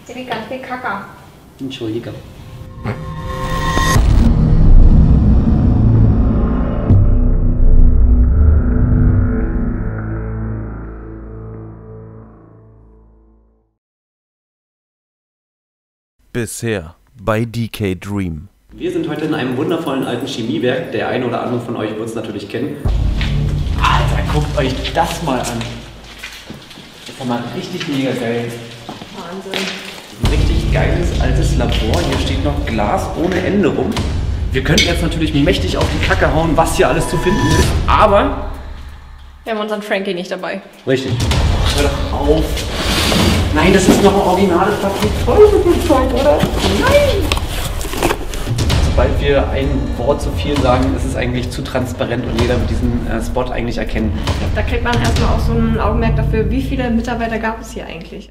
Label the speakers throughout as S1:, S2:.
S1: จะมีการเทคา
S2: Entschuldigung.
S3: Bisher bei DK Dream.
S2: Wir sind heute in einem wundervollen alten Chemiewerk. Der eine oder andere von euch wird es natürlich kennen. Alter, guckt euch das mal an. Das ist mal richtig mega geil.
S1: Wahnsinn.
S2: Ein richtig geiles altes Labor. Hier steht noch Glas ohne Ende rum. Wir könnten jetzt natürlich mächtig auf die Kacke hauen, was hier alles zu finden ist. Aber
S1: Wir haben unseren Frankie nicht dabei.
S2: richtig. Hör doch auf. Nein, das ist noch ein originales Paket voll mit dem Zeug, oder? Nein! Sobald wir ein Wort zu viel sagen, ist es eigentlich zu transparent und jeder wird diesen Spot eigentlich erkennen.
S1: Da kriegt man erstmal auch so ein Augenmerk dafür, wie viele Mitarbeiter gab es hier eigentlich.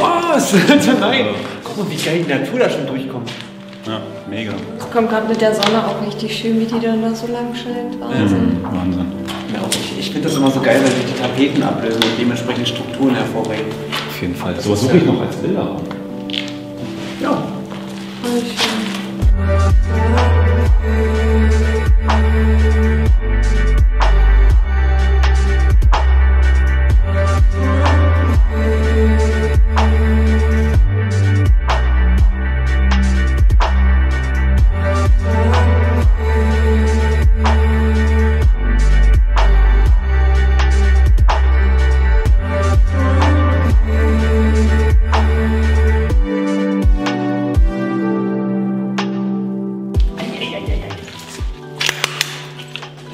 S2: Was? Nein! Guck mal, wie geil die Natur da schon durchkommt.
S4: Ja, mega.
S1: Es kommt gerade mit der Sonne auch richtig schön, wie die dann da so lang scheint. Wahnsinn.
S4: Wahnsinn.
S2: Ja, ich finde das immer so geil, weil sich die Tapeten ablösen und dementsprechend Strukturen hervorbringen.
S4: Auf jeden Fall. So was suche ich noch als Bilder.
S2: Ja.
S1: Voll schön.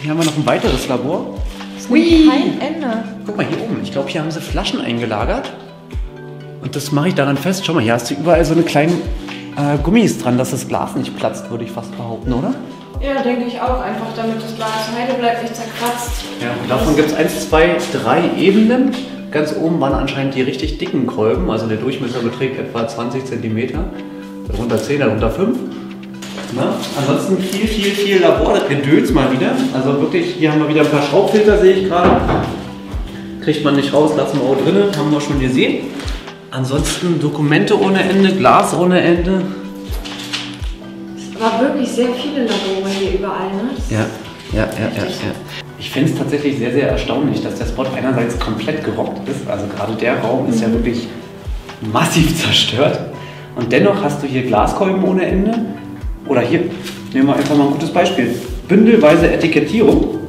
S2: Hier haben wir noch ein weiteres Labor.
S1: Ui. Kein Ende.
S2: Guck mal hier oben. Ich glaube, hier haben sie Flaschen eingelagert. Und das mache ich daran fest. Schau mal, hier hast du überall so eine kleinen Gummis dran, dass das Glas nicht platzt, würde ich fast behaupten, oder?
S1: Ja, denke ich auch. Einfach damit das Glas heile bleibt, nicht zerkratzt.
S2: Ja, und davon gibt es 1, 2, 3 Ebenen. Ganz oben waren anscheinend die richtig dicken Kolben. Also der Durchmesser beträgt etwa 20 cm. Darunter 10, darunter 5. Na, ansonsten viel Laborgedöns mal wieder. Also wirklich, hier haben wir wieder ein paar Schraubfilter, sehe ich gerade. Kriegt man nicht raus, lassen wir auch drin, haben wir schon gesehen. Ansonsten Dokumente ohne Ende, Glas ohne Ende.
S1: Es war wirklich sehr viele Labore hier überall, ne?
S2: Ja. Ich finde es tatsächlich sehr, sehr erstaunlich, dass der Spot einerseits komplett gerockt ist. Also gerade der Raum ist ja wirklich massiv zerstört. Und dennoch hast du hier Glaskolben ohne Ende. Oder hier, nehmen wir einfach mal ein gutes Beispiel. Bündelweise Etikettierung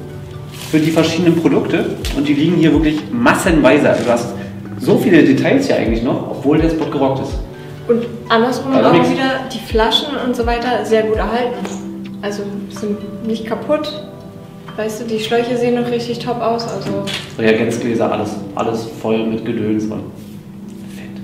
S2: für die verschiedenen Produkte. Und die liegen hier wirklich massenweise. Also du hast so viele Details hier eigentlich noch, obwohl der Spot gerockt ist.
S1: Und andersrum
S2: Also
S1: auch
S2: nichts.
S1: wieder die Flaschen und so weiter sehr gut erhalten. Also sind nicht kaputt. Weißt du, die Schläuche sehen noch richtig top aus. Also
S2: Reagenzgläser, alles voll mit Gedöns und fett.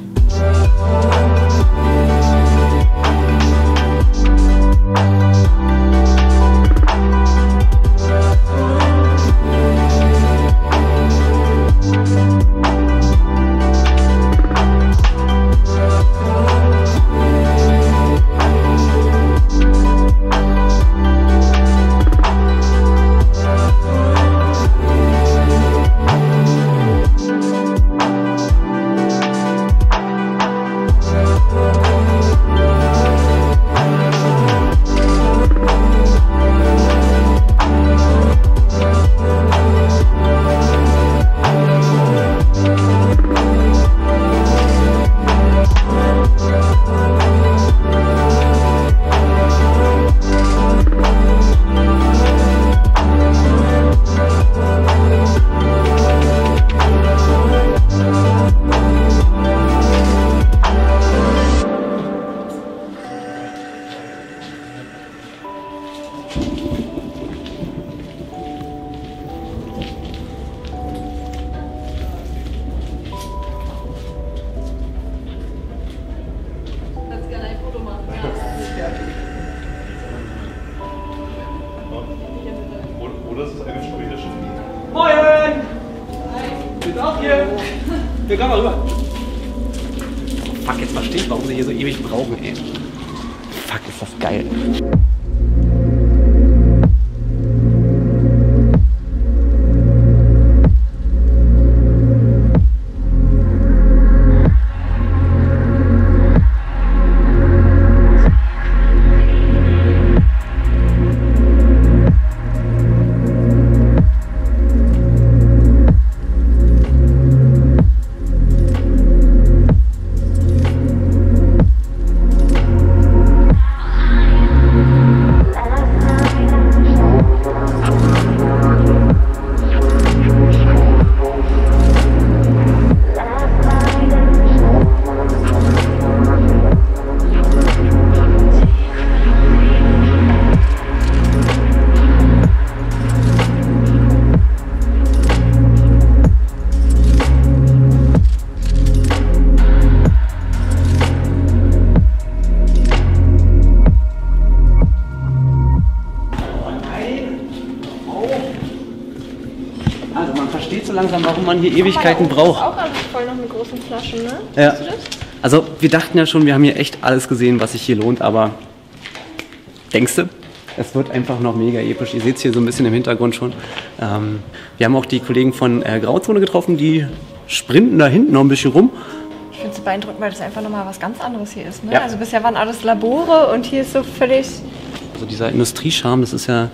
S2: fuck, jetzt verstehe ich, warum sie hier so ewig brauchen, ey. Fuck, ist das geil. Langsam, warum man hier Ewigkeiten braucht.
S1: Das ist auch alles voll noch mit großen Flaschen, ne?
S2: Ja. Also wir dachten ja schon, wir haben hier echt alles gesehen, was sich hier lohnt, aber denkst du? Es wird einfach noch mega episch. Ihr seht es hier so ein bisschen im Hintergrund schon. Wir haben auch die Kollegen von Grauzone getroffen, die sprinten da hinten noch ein bisschen rum.
S1: Ich finde es beeindruckend, weil das einfach nochmal was ganz anderes hier ist, ne?
S2: Ja.
S1: Also bisher waren alles Labore und hier ist so völlig...
S2: Also dieser Industriescharme, das ist ja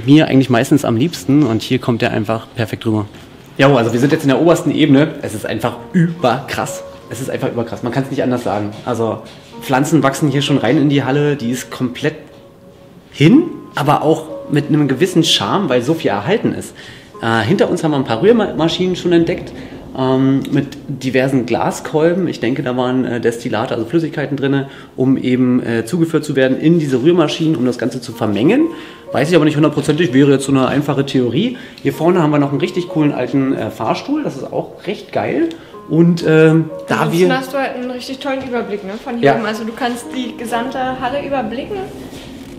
S2: mir eigentlich meistens am liebsten und hier kommt der einfach perfekt rüber. Ja, also wir sind jetzt in der obersten Ebene. Es ist einfach überkrass. Es ist einfach überkrass. Man kann es nicht anders sagen. Also Pflanzen wachsen hier schon rein in die Halle. Die ist komplett hin, aber auch mit einem gewissen Charme, weil so viel erhalten ist. Hinter uns haben wir ein paar Rührmaschinen schon entdeckt mit diversen Glaskolben. Ich denke, da waren Destillate, also Flüssigkeiten drin, um eben zugeführt zu werden in diese Rührmaschinen, um das Ganze zu vermengen. Weiß ich aber nicht hundertprozentig, wäre jetzt so eine einfache Theorie. Hier vorne haben wir noch einen richtig coolen alten Fahrstuhl, das ist auch recht geil. Und da wir...
S1: hast du halt einen richtig tollen Überblick, ne, von hier oben. Also du kannst die gesamte Halle überblicken.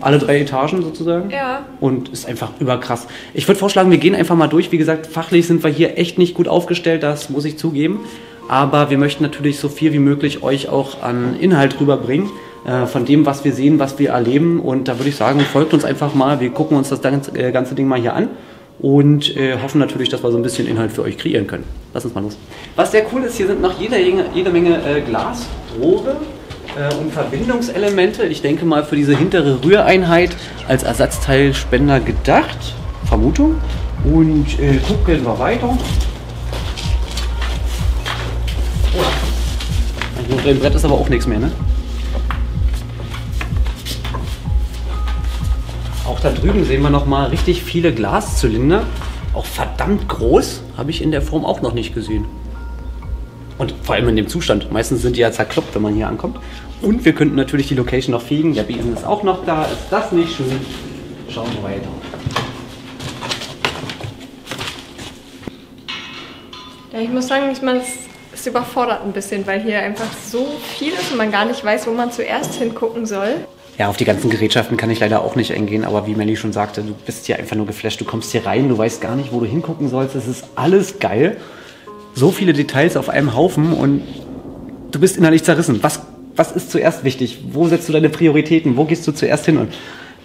S2: Alle 3 Etagen sozusagen.
S1: Ja.
S2: Und ist einfach überkrass. Ich würde vorschlagen, wir gehen einfach mal durch. Wie gesagt, fachlich sind wir hier echt nicht gut aufgestellt, das muss ich zugeben. Aber wir möchten natürlich so viel wie möglich euch auch an Inhalt rüberbringen. Von dem, was wir sehen, was wir erleben. Und da würde ich sagen, folgt uns einfach mal. Wir gucken uns das ganze Ding mal hier an. Und hoffen natürlich, dass wir so ein bisschen Inhalt für euch kreieren können. Lass uns mal los. Was sehr cool ist, hier sind noch jede Menge Glasrohre und Verbindungselemente. Ich denke mal für diese hintere Rühreinheit als Ersatzteilspender gedacht. Vermutung. Und gucken wir weiter. Oh, im Brett ist aber auch nichts mehr, ne? Auch da drüben sehen wir noch mal richtig viele Glaszylinder. Auch verdammt groß. Habe ich in der Form auch noch nicht gesehen. Und vor allem in dem Zustand. Meistens sind die ja zerkloppt, wenn man hier ankommt. Und wir könnten natürlich die Location noch fegen. Der Besen ist auch noch da. Ist das nicht schön? Schauen wir weiter.
S1: Ja, ich muss sagen, es überfordert ein bisschen, weil hier einfach so viel ist und man gar nicht weiß, wo man zuerst hingucken soll.
S2: Ja, auf die ganzen Gerätschaften kann ich leider auch nicht eingehen, aber wie Melli schon sagte, du bist hier einfach nur geflasht. Du kommst hier rein, du weißt gar nicht, wo du hingucken sollst. Es ist alles geil. So viele Details auf einem Haufen und du bist innerlich zerrissen. Was ist zuerst wichtig? Wo setzt du deine Prioritäten? Wo gehst du zuerst hin? Und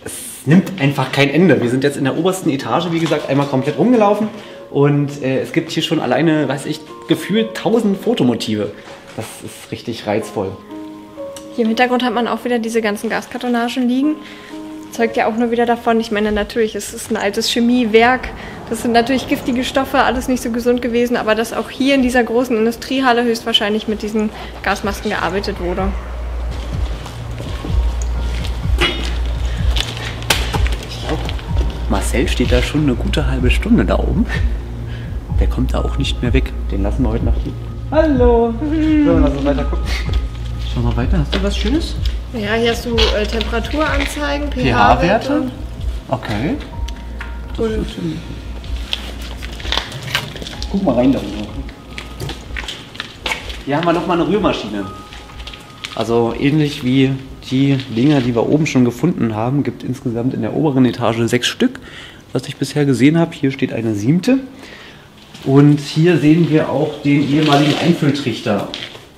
S2: es nimmt einfach kein Ende. Wir sind jetzt in der obersten Etage, wie gesagt, einmal komplett rumgelaufen und es gibt hier schon alleine, weiß ich, gefühlt 1000 Fotomotive. Das ist richtig reizvoll.
S1: Hier im Hintergrund hat man auch wieder diese ganzen Gaskartonagen liegen. Zeugt ja auch nur wieder davon, ich meine natürlich, es ist ein altes Chemiewerk, das sind natürlich giftige Stoffe, alles nicht so gesund gewesen, aber dass auch hier in dieser großen Industriehalle höchstwahrscheinlich mit diesen Gasmasken gearbeitet wurde.
S2: Ich glaube, Marcel steht da schon eine gute halbe Stunde da oben. Der kommt da auch nicht mehr weg. Den lassen wir heute Nacht hier. Hallo! So, lass uns weiter gucken. Schau mal weiter, hast du was Schönes?
S1: Ja, hier hast du Temperaturanzeigen,
S2: pH-Werte. Okay. Guck mal rein da oben. Hier haben wir nochmal eine Rührmaschine. Also ähnlich wie die Dinger, die wir oben schon gefunden haben, gibt insgesamt in der oberen Etage 6 Stück, was ich bisher gesehen habe. Hier steht eine 7. Und hier sehen wir auch den ehemaligen Einfülltrichter.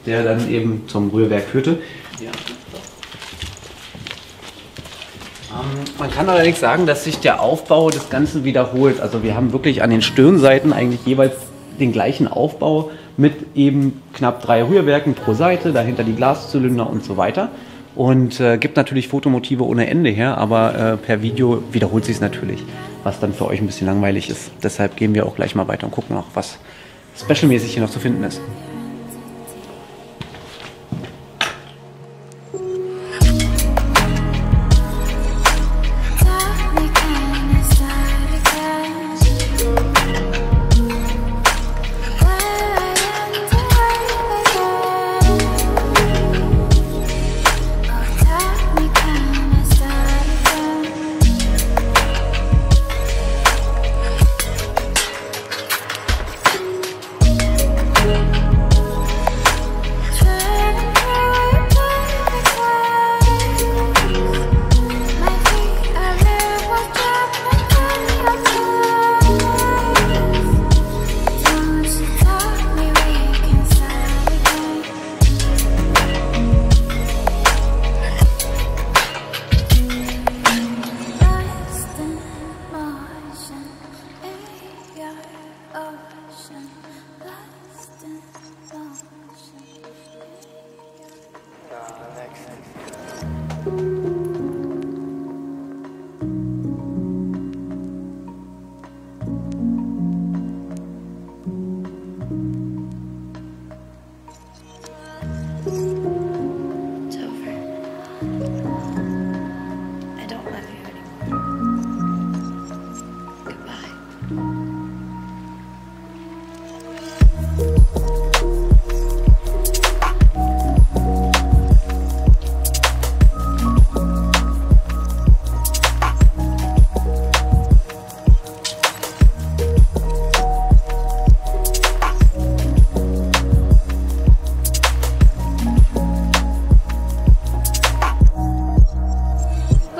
S2: der dann eben zum Rührwerk führte. Ja. Man kann allerdings sagen, dass sich der Aufbau des Ganzen wiederholt. Also wir haben wirklich an den Stirnseiten eigentlich jeweils den gleichen Aufbau mit eben knapp 3 Rührwerken pro Seite, dahinter die Glaszylinder und so weiter. Und gibt natürlich Fotomotive ohne Ende her, aber per Video wiederholt sich es natürlich, was dann für euch ein bisschen langweilig ist. Deshalb gehen wir auch gleich mal weiter und gucken noch, was specialmäßig hier noch zu finden ist.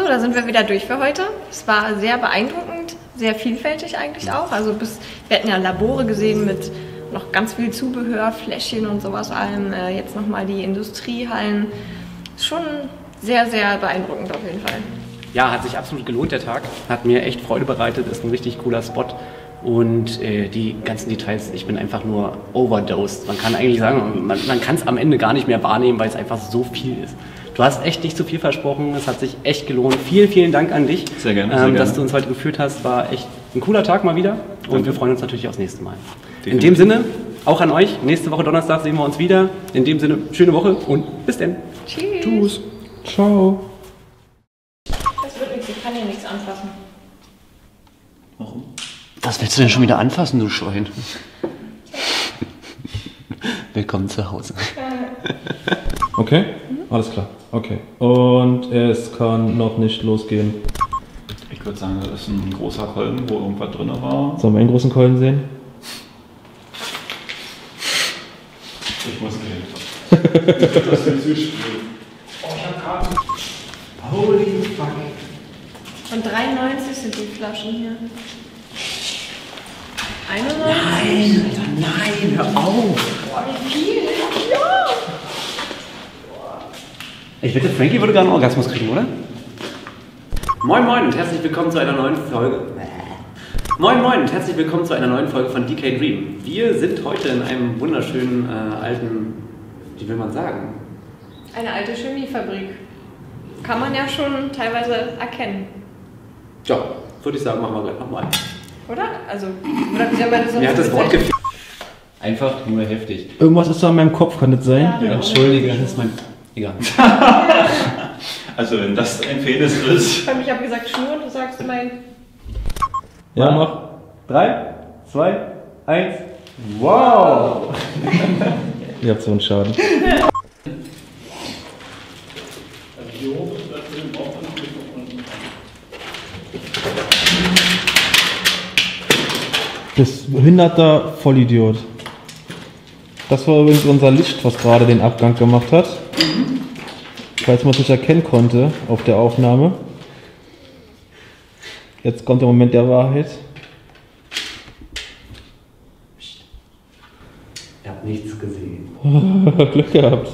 S1: Da sind wir wieder durch für heute. Es war sehr beeindruckend, sehr vielfältig eigentlich auch. Also wir hatten ja Labore gesehen mit noch ganz viel Zubehör, Fläschchen und sowas allem. Jetzt nochmal die Industriehallen. Schon sehr, sehr beeindruckend auf jeden Fall.
S2: Ja, hat sich absolut gelohnt, der Tag. Hat mir echt Freude bereitet, ist ein richtig cooler Spot. Und die ganzen Details, ich bin einfach nur overdosed. Man kann eigentlich sagen, man kann es am Ende gar nicht mehr wahrnehmen, weil es einfach so viel ist. Du hast echt nicht zu viel versprochen, es hat sich echt gelohnt. Vielen, vielen Dank an dich,
S4: sehr gerne.
S2: Dass du uns heute geführt hast. War echt ein cooler Tag mal wieder und wir freuen uns natürlich aufs nächste Mal. In dem Sinne, auch an euch, nächste Woche Donnerstag sehen wir uns wieder. In dem Sinne, schöne Woche und bis dann.
S1: Tschüss.
S4: Tschüss. Ciao.
S1: Das wird nichts, ich kann hier nichts anfassen.
S2: Warum? Was willst du denn schon wieder anfassen, du Schwein? Willkommen zu Hause.
S5: Okay, alles klar. Okay. Und es kann noch nicht losgehen.
S4: Ich würde sagen, das ist ein großer Kolben, wo irgendwas drin war.
S5: Sollen wir einen großen Kolben sehen?
S4: Ich muss nicht. Das ist süß.
S2: Oh, ich hab Karten. Holy fuck.
S1: Und 93 sind die Flaschen hier. 91?
S2: Nein, Alter, nein, hör auf.
S1: Boah, wie viel? Ja!
S2: Ich wette, Frankie würde gerade einen Orgasmus kriegen, oder? Moin Moin und herzlich willkommen zu einer neuen Folge. Moin Moin und herzlich willkommen zu einer neuen Folge von DK Dream. Wir sind heute in einem wunderschönen alten, wie will man sagen?
S1: Eine alte Chemiefabrik. Kann man ja schon teilweise erkennen.
S2: Ja, würde ich sagen, machen wir gleich nochmal.
S1: Oder? Also, oder wie soll man das sonst
S2: Mir hat das Wort
S1: bezeichnen?
S2: gefehlt. Einfach nur heftig.
S5: Irgendwas ist da in meinem Kopf, kann das sein?
S1: Ja.
S2: Entschuldige, das ist mein... Egal.
S4: Also wenn das ein Penis ist.
S1: Ich habe gesagt Schnur und du sagst mein...
S5: Ja, mach.
S2: 3, 2, 1. Wow!
S5: Ihr habt so einen Schaden. Das behinderter Vollidiot. Das war übrigens unser Licht, was gerade den Abgang gemacht hat. Falls man es nicht erkennen konnte auf der Aufnahme. Jetzt kommt der Moment der Wahrheit.
S2: Ja. nichts gesehen.
S5: Glück gehabt.